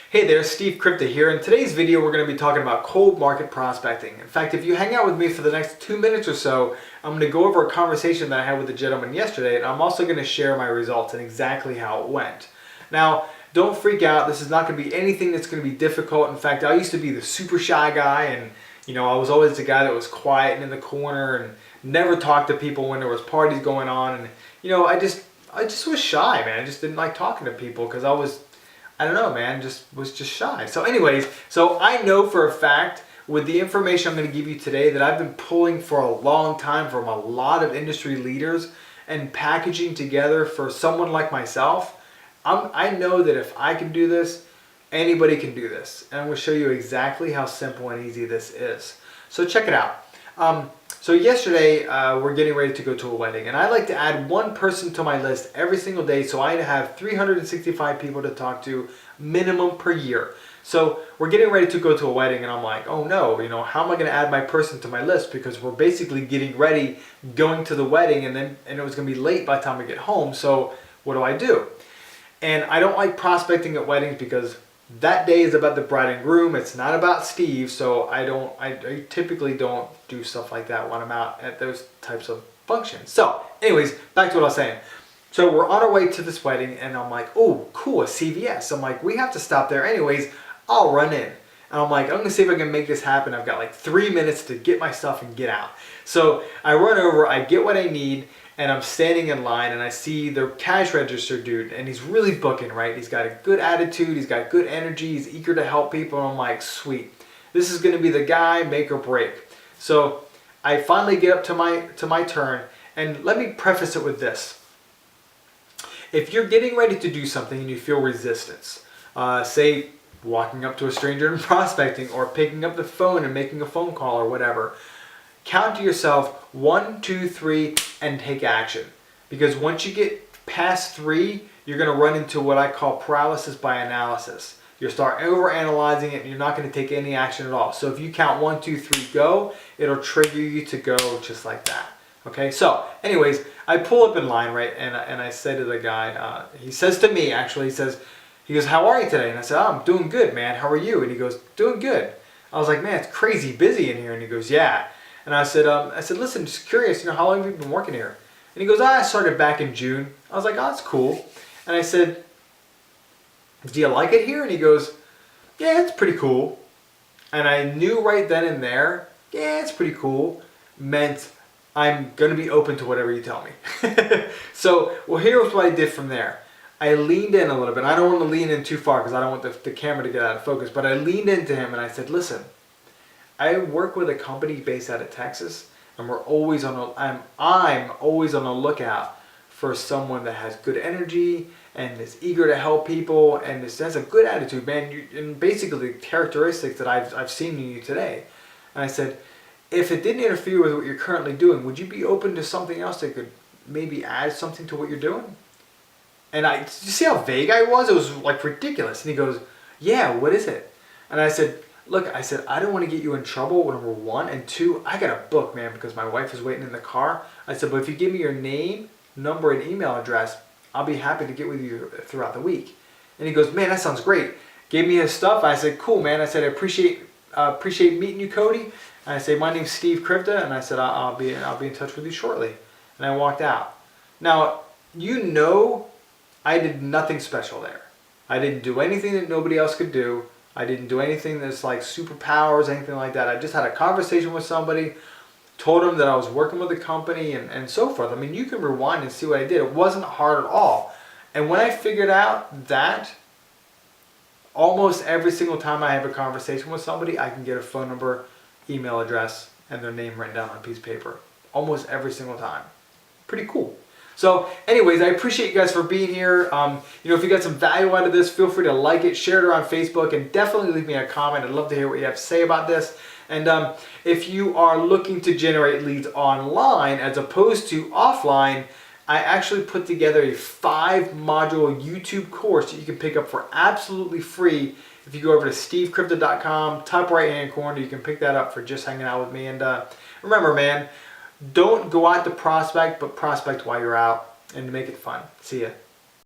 Hey there, Steve Krypta here. In today's video, we're going to be talking about cold market prospecting. In fact, if you hang out with me for the next 2 minutes or so, I'm going to go over a conversation that I had with a gentleman yesterday, and I'm also going to share my results and exactly how it went. Now, don't freak out. This is not going to be anything that's going to be difficult. In fact, I used to be the super shy guy, and I was always the guy that was quiet and in the corner and never talked to people when there was parties going on. And I just was shy, man. I just didn't like talking to people because I don't know, man, was just shy. So anyways, I know for a fact with the information I'm going to give you today that I've been pulling for a long time from a lot of industry leaders and packaging together for someone like myself. I know that if I can do this, anybody can do this. And I'm going to show you exactly how simple and easy this is. So check it out. So yesterday, we're getting ready to go to a wedding, and I like to add one person to my list every single day, so I have 365 people to talk to minimum per year. So we're getting ready to go to a wedding, and I'm like, oh no, how am I going to add my person to my list? Because we're basically getting ready, going to the wedding, and it was going to be late by the time we get home. So what do? And I don't like prospecting at weddings because that day is about the bride and groom. It's not about Steve, so I typically don't do stuff like that when I'm out at those types of functions. So anyways, back to what I was saying. So we're on our way to this wedding, and I'm like, oh, cool, a CVS. I'm like, we have to stop there anyways. I'll run in. And I'm like, I'm going to see if I can make this happen. I've got like 3 minutes to get my stuff and get out. So I run over, I get what I need, and I'm standing in line, and I see the cash register dude, and he's really booking, right? He's got a good attitude, he's got good energy, he's eager to help people, and I'm like, sweet. This is going to be the guy, make or break. So I finally get up to my turn, and let me preface it with this. If you're getting ready to do something and you feel resistance, say walking up to a stranger and prospecting, or picking up the phone and making a phone call or whatever, count to yourself 1, 2, 3 and take action. Because once you get past 3, you're going to run into what I call paralysis by analysis. You'll start overanalyzing it and you're not going to take any action at all. So if you count 1, 2, 3, go, it'll trigger you to go just like that. Okay, so anyways, I pull up in line, right, and I say to the guy, he says to me, actually, he goes, how are you today? And I said, oh, I'm doing good, man. How are you? And he goes, doing good. I was like, man, it's crazy busy in here. And he goes, yeah. And I said, listen, just curious, how long have you been working here? And he goes, I started back in June. I was like, oh, that's cool. And I said, do you like it here? And he goes, yeah, it's pretty cool. And I knew right then and there, yeah, it's pretty cool, meant I'm going to be open to whatever you tell me. So, well, here's what I did from there. I leaned in a little bit. I don't want to lean in too far because I don't want the camera to get out of focus, but I leaned into him and I said, listen, I work with a company based out of Texas, and we're always I'm always on the lookout for someone that has good energy and is eager to help people and has a good attitude, man. And basically the characteristics that I've seen in you today. And I said, if it didn't interfere with what you're currently doing, would you be open to something else that could maybe add something to what you're doing? And did you see how vague I was? It was like ridiculous. And he goes, yeah, what is it? And I said, look, I don't want to get you in trouble, number 1. And 2, I got a book, man, because my wife is waiting in the car. I said, but if you give me your name, number, and email address, I'll be happy to get with you throughout the week. And he goes, man, that sounds great. Gave me his stuff. I said, cool, man. I said, I appreciate meeting you, Cody. And I said, my name's Steve Krypta. And I said, I'll be in touch with you shortly. And I walked out. Now, I did nothing special there. I didn't do anything that nobody else could do. I didn't do anything that's like superpowers, anything like that. I just had a conversation with somebody, told them that I was working with a company and so forth. I mean, you can rewind and see what I did. It wasn't hard at all. And when I figured out that almost every single time I have a conversation with somebody, I can get a phone number, email address, and their name written down on a piece of paper. Almost every single time. Pretty cool. So anyways, I appreciate you guys for being here. If you got some value out of this, feel free to like it, share it around Facebook, and definitely leave me a comment. I'd love to hear what you have to say about this. And if you are looking to generate leads online as opposed to offline, I actually put together a 5-module YouTube course that you can pick up for absolutely free. If you go over to stevekrypta.com, top right-hand corner, you can pick that up for just hanging out with me. And remember, man, don't go out to prospect, but prospect while you're out and make it fun. See ya.